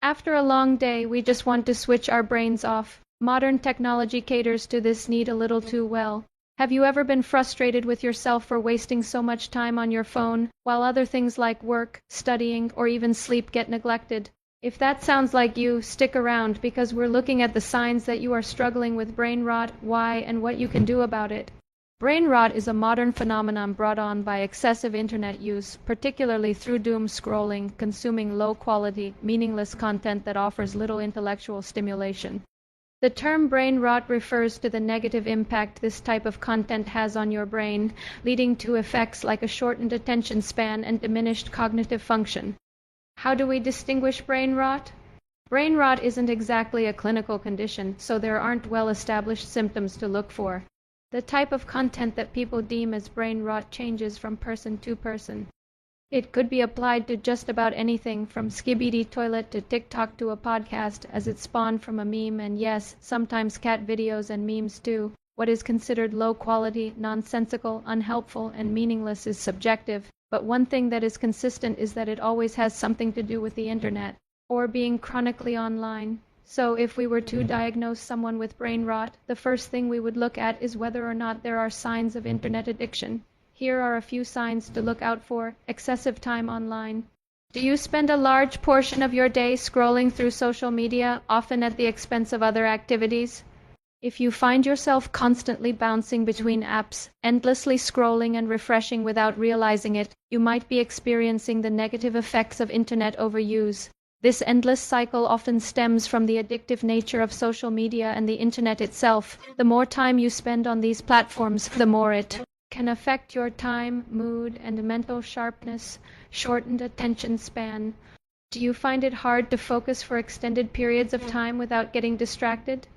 After a long day, we just want to switch our brains off. Modern technology caters to this need a little too well. Have you ever been frustrated with yourself for wasting so much time on your phone, while other things like work, studying, or even sleep get neglected? If that sounds like you, stick around because we're looking at the signs that you are struggling with brain rot, why, and what you can do about it. Brain rot is a modern phenomenon brought on by excessive internet use, particularly through doom scrolling, consuming low-quality, meaningless content that offers little intellectual stimulation. The term brain rot refers to the negative impact this type of content has on your brain, leading to effects like a shortened attention span and diminished cognitive function. How do we distinguish brain rot? Brain rot isn't exactly a clinical condition, so there aren't well-established symptoms to look for. The type of content that people deem as brain rot changes from person to person. It could be applied to just about anything from Skibidi Toilet to TikTok to a podcast, as it spawned from a meme, and yes, sometimes cat videos and memes too. What is considered low quality, nonsensical, unhelpful, and meaningless is subjective, but one thing that is consistent is that it always has something to do with the internet, or being chronically online. So if we were to diagnose someone with brain rot, the first thing we would look at is whether or not there are signs of internet addiction. Here are a few signs to look out for. Excessive time online. Do you spend a large portion of your day scrolling through social media, often at the expense of other activities? If you find yourself constantly bouncing between apps, endlessly scrolling and refreshing without realizing it, you might be experiencing the negative effects of internet overuse. This endless cycle often stems from the addictive nature of social media and the internet itself. The more time you spend on these platforms, the more it can affect your time, mood, and mental sharpness, shortened attention span. Do you find it hard to focus for extended periods of time without getting distracted?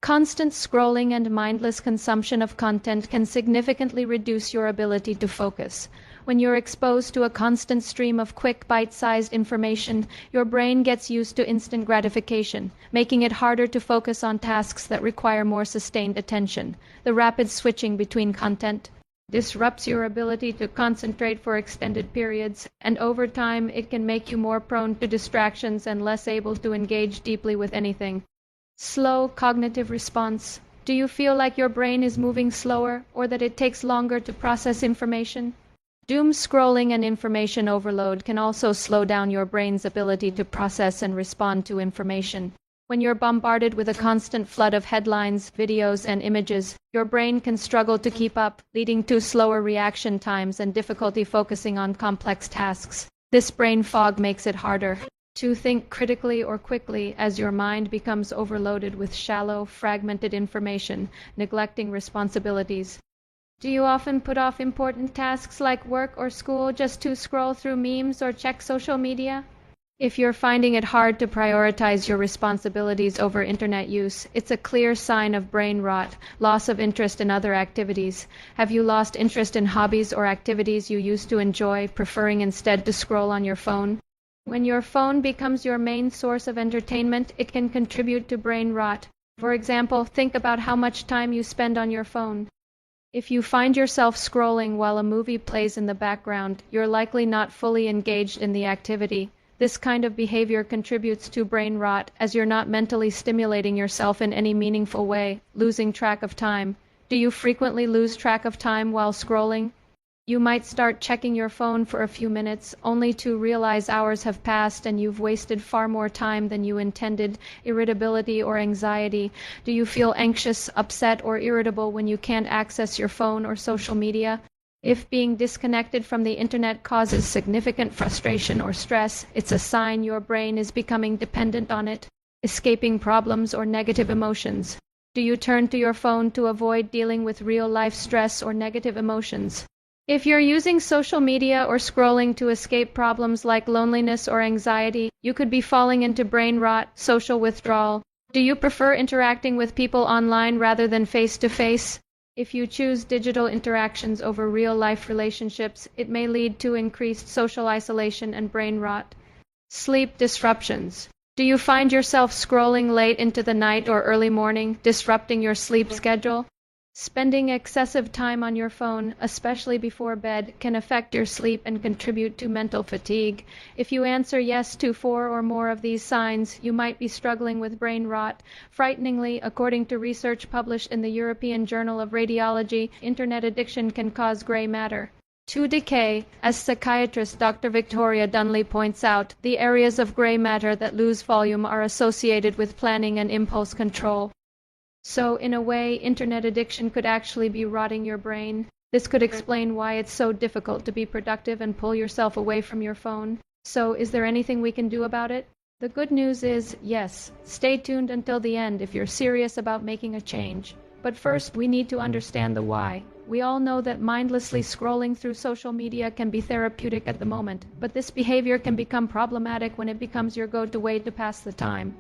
Constant scrolling and mindless consumption of content can significantly reduce your ability to focus. When you're exposed to a constant stream of quick, bite-sized information, your brain gets used to instant gratification, making it harder to focus on tasks that require more sustained attention. The rapid switching between content disrupts your ability to concentrate for extended periods, and over time it can make you more prone to distractions and less able to engage deeply with anything. Slow cognitive response. Do you feel like your brain is moving slower, or that it takes longer to process information? Doom scrolling and information overload can also slow down your brain's ability to process and respond to information. When you're bombarded with a constant flood of headlines, videos, and images, your brain can struggle to keep up, leading to slower reaction times and difficulty focusing on complex tasks. This brain fog makes it harder to think critically or quickly as your mind becomes overloaded with shallow, fragmented information, neglecting responsibilities. Do you often put off important tasks like work or school just to scroll through memes or check social media? If you're finding it hard to prioritize your responsibilities over internet use, it's a clear sign of brain rot, loss of interest in other activities. Have you lost interest in hobbies or activities you used to enjoy, preferring instead to scroll on your phone? When your phone becomes your main source of entertainment, it can contribute to brain rot. For example, think about how much time you spend on your phone. If you find yourself scrolling while a movie plays in the background, you're likely not fully engaged in the activity. This kind of behavior contributes to brain rot, as you're not mentally stimulating yourself in any meaningful way, losing track of time. Do you frequently lose track of time while scrolling? You might start checking your phone for a few minutes, only to realize hours have passed and you've wasted far more time than you intended. Irritability or anxiety. Do you feel anxious, upset, or irritable when you can't access your phone or social media? If being disconnected from the internet causes significant frustration or stress, it's a sign your brain is becoming dependent on it, escaping problems or negative emotions. Do you turn to your phone to avoid dealing with real-life stress or negative emotions? If you're using social media or scrolling to escape problems like loneliness or anxiety, you could be falling into brain rot, social withdrawal. Do you prefer interacting with people online rather than face-to-face? If you choose digital interactions over real-life relationships, it may lead to increased social isolation and brain rot. Sleep disruptions. Do you find yourself scrolling late into the night or early morning, disrupting your sleep schedule? Spending excessive time on your phone, especially before bed, can affect your sleep and contribute to mental fatigue. If you answer yes to 4 or more of these signs, you might be struggling with brain rot. Frighteningly, according to research published in the European Journal of Radiology, internet addiction can cause gray matter to decay. As psychiatrist Dr. Victoria Dunley points out, the areas of gray matter that lose volume are associated with planning and impulse control. So, in a way, internet addiction could actually be rotting your brain. This could explain why it's so difficult to be productive and pull yourself away from your phone. So, is there anything we can do about it? The good news is, yes. Stay tuned until the end if you're serious about making a change. But first, we need to understand the why. We all know that mindlessly scrolling through social media can be therapeutic at the moment, but this behavior can become problematic when it becomes your go-to way to pass the time.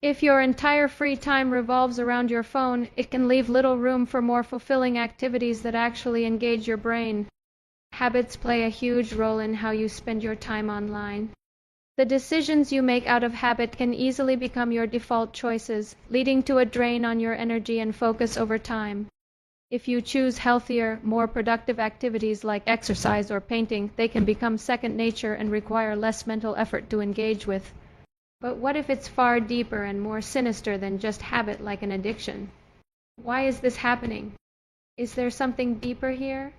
If your entire free time revolves around your phone, it can leave little room for more fulfilling activities that actually engage your brain. Habits play a huge role in how you spend your time online. The decisions you make out of habit can easily become your default choices, leading to a drain on your energy and focus over time. If you choose healthier, more productive activities like exercise or painting, they can become second nature and require less mental effort to engage with. But what if it's far deeper and more sinister than just habit like an addiction? Why is this happening? Is there something deeper here?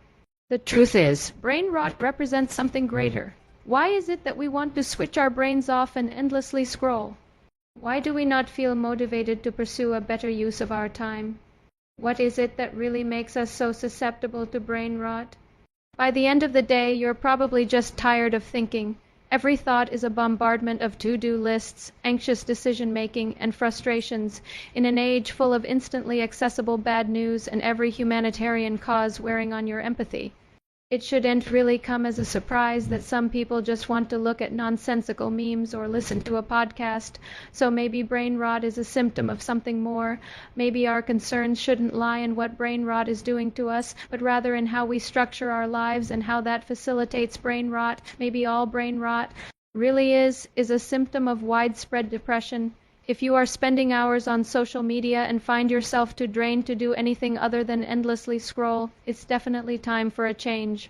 The truth is, brain rot represents something greater. Why is it that we want to switch our brains off and endlessly scroll? Why do we not feel motivated to pursue a better use of our time? What is it that really makes us so susceptible to brain rot? By the end of the day, you're probably just tired of thinking. Every thought is a bombardment of to-do lists, anxious decision-making, and frustrations in an age full of instantly accessible bad news and every humanitarian cause wearing on your empathy. It shouldn't really come as a surprise that some people just want to look at nonsensical memes or listen to a podcast, so maybe brain rot is a symptom of something more. Maybe our concerns shouldn't lie in what brain rot is doing to us, but rather in how we structure our lives and how that facilitates brain rot. Maybe all brain rot really is a symptom of widespread depression. If you are spending hours on social media and find yourself too drained to do anything other than endlessly scroll, it's definitely time for a change.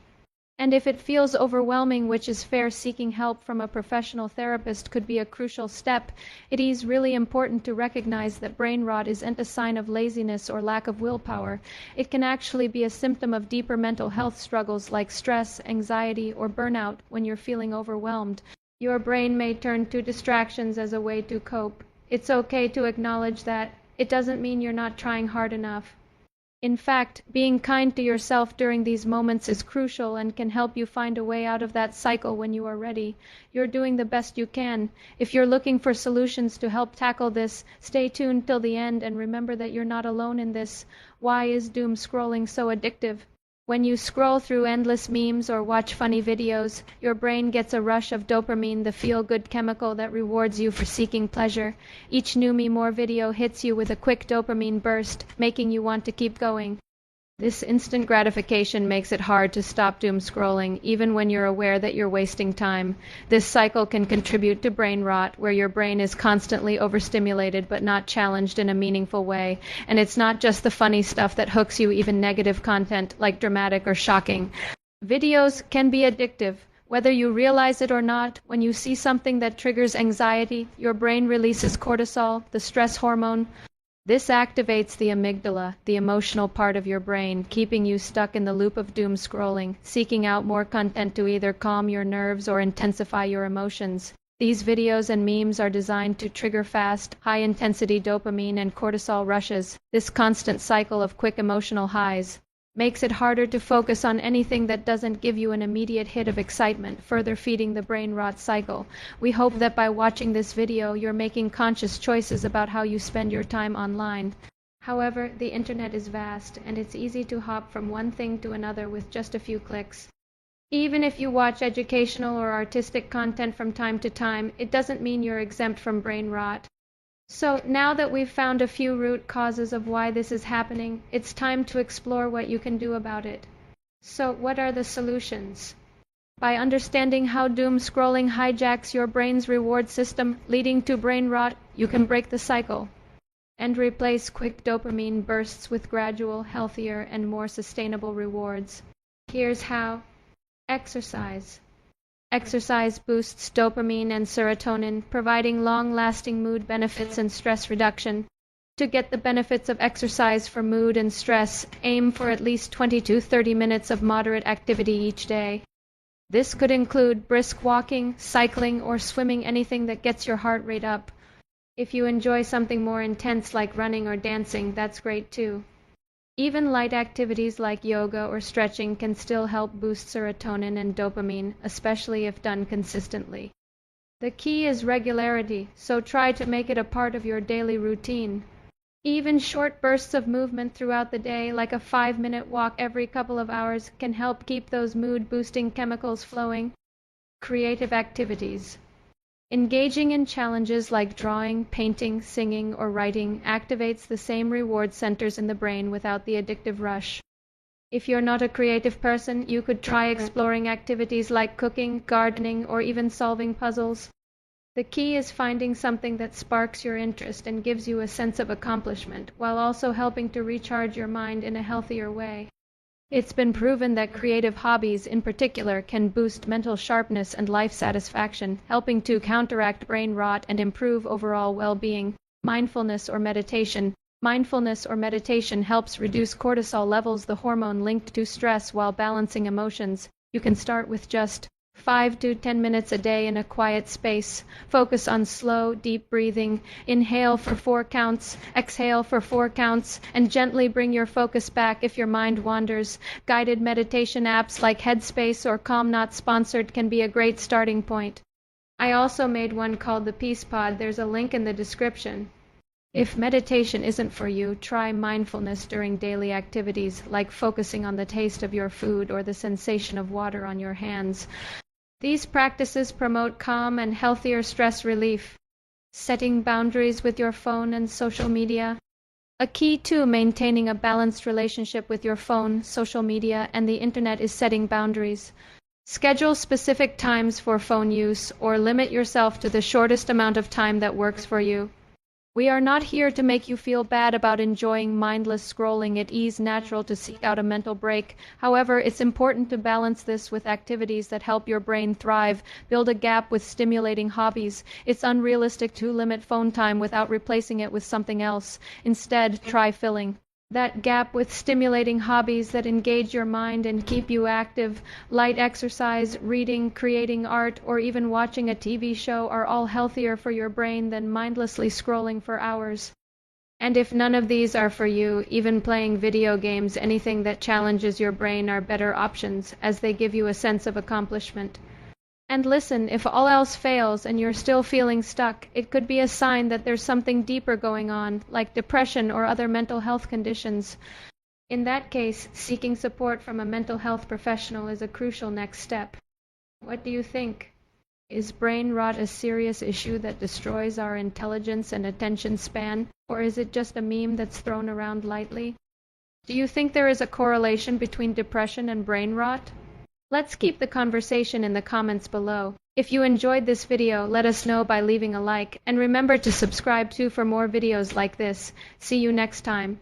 And if it feels overwhelming, which is fair, seeking help from a professional therapist could be a crucial step. It is really important to recognize that brain rot isn't a sign of laziness or lack of willpower. It can actually be a symptom of deeper mental health struggles like stress, anxiety, or burnout when you're feeling overwhelmed. Your brain may turn to distractions as a way to cope. It's okay to acknowledge that. It doesn't mean you're not trying hard enough. In fact, being kind to yourself during these moments is crucial and can help you find a way out of that cycle when you are ready. You're doing the best you can. If you're looking for solutions to help tackle this, stay tuned till the end and remember that you're not alone in this. Why is doom scrolling so addictive? When you scroll through endless memes or watch funny videos, your brain gets a rush of dopamine, the feel-good chemical that rewards you for seeking pleasure. Each new meme or video hits you with a quick dopamine burst, making you want to keep going. This instant gratification makes it hard to stop doom scrolling, even when you're aware that you're wasting time. This cycle can contribute to brain rot, where your brain is constantly overstimulated but not challenged in a meaningful way. And it's not just the funny stuff that hooks you, even negative content, like dramatic or shocking. Videos can be addictive. Whether you realize it or not, when you see something that triggers anxiety, your brain releases cortisol, the stress hormone. This activates the amygdala, the emotional part of your brain, keeping you stuck in the loop of doom scrolling, seeking out more content to either calm your nerves or intensify your emotions. These videos and memes are designed to trigger fast, high-intensity dopamine and cortisol rushes. This constant cycle of quick emotional highs makes it harder to focus on anything that doesn't give you an immediate hit of excitement, further feeding the brain rot cycle. We hope that by watching this video, you're making conscious choices about how you spend your time online. However, the internet is vast, and it's easy to hop from one thing to another with just a few clicks. Even if you watch educational or artistic content from time to time, it doesn't mean you're exempt from brain rot. So now that we've found a few root causes of why this is happening, it's time to explore what you can do about it. So what are the solutions? By understanding how doom scrolling hijacks your brain's reward system, leading to brain rot, you can break the cycle. and replace quick dopamine bursts with gradual, healthier, and more sustainable rewards. Here's how. Exercise. Exercise boosts dopamine and serotonin, providing long-lasting mood benefits and stress reduction. To get the benefits of exercise for mood and stress, aim for at least 20 to 30 minutes of moderate activity each day. This could include brisk walking, cycling, or swimming, anything that gets your heart rate up. If you enjoy something more intense like running or dancing, that's great too. Even light activities like yoga or stretching can still help boost serotonin and dopamine, especially if done consistently. The key is regularity, so try to make it a part of your daily routine. Even short bursts of movement throughout the day, like a 5-minute walk every couple of hours, can help keep those mood-boosting chemicals flowing. Creative activities. Engaging in challenges like drawing, painting, singing, or writing activates the same reward centers in the brain without the addictive rush. If you're not a creative person, you could try exploring activities like cooking, gardening, or even solving puzzles. The key is finding something that sparks your interest and gives you a sense of accomplishment, while also helping to recharge your mind in a healthier way. It's been proven that creative hobbies, in particular, can boost mental sharpness and life satisfaction, helping to counteract brain rot and improve overall well-being. Mindfulness or meditation. Mindfulness or meditation helps reduce cortisol levels, the hormone linked to stress, while balancing emotions. You can start with just 5 to 10 minutes a day in a quiet space. Focus on slow, deep breathing. Inhale for 4 counts, exhale for 4 counts, and gently bring your focus back if your mind wanders. Guided meditation apps like Headspace or Calm, not sponsored, can be a great starting point. I also made one called the Peace Pod. There's a link in the description. If meditation isn't for you, try mindfulness during daily activities, like focusing on the taste of your food or the sensation of water on your hands. These practices promote calm and healthier stress relief. Setting boundaries with your phone and social media. A key to maintaining a balanced relationship with your phone, social media, and the internet is setting boundaries. Schedule specific times for phone use, or limit yourself to the shortest amount of time that works for you. We are not here to make you feel bad about enjoying mindless scrolling. It is natural to seek out a mental break. However, it's important to balance this with activities that help your brain thrive. Build a gap with stimulating hobbies. It's unrealistic to limit phone time without replacing it with something else. Instead, try filling that gap with stimulating hobbies that engage your mind and keep you active. Light exercise, reading, creating art, or even watching a TV show are all healthier for your brain than mindlessly scrolling for hours. And if none of these are for you, even playing video games, anything that challenges your brain, are better options, as they give you a sense of accomplishment. And listen, if all else fails and you're still feeling stuck, it could be a sign that there's something deeper going on, like depression or other mental health conditions. In that case, seeking support from a mental health professional is a crucial next step. What do you think? Is brain rot a serious issue that destroys our intelligence and attention span, or is it just a meme that's thrown around lightly? Do you think there is a correlation between depression and brain rot? Let's keep the conversation in the comments below. If you enjoyed this video, let us know by leaving a like, and remember to subscribe too for more videos like this. See you next time.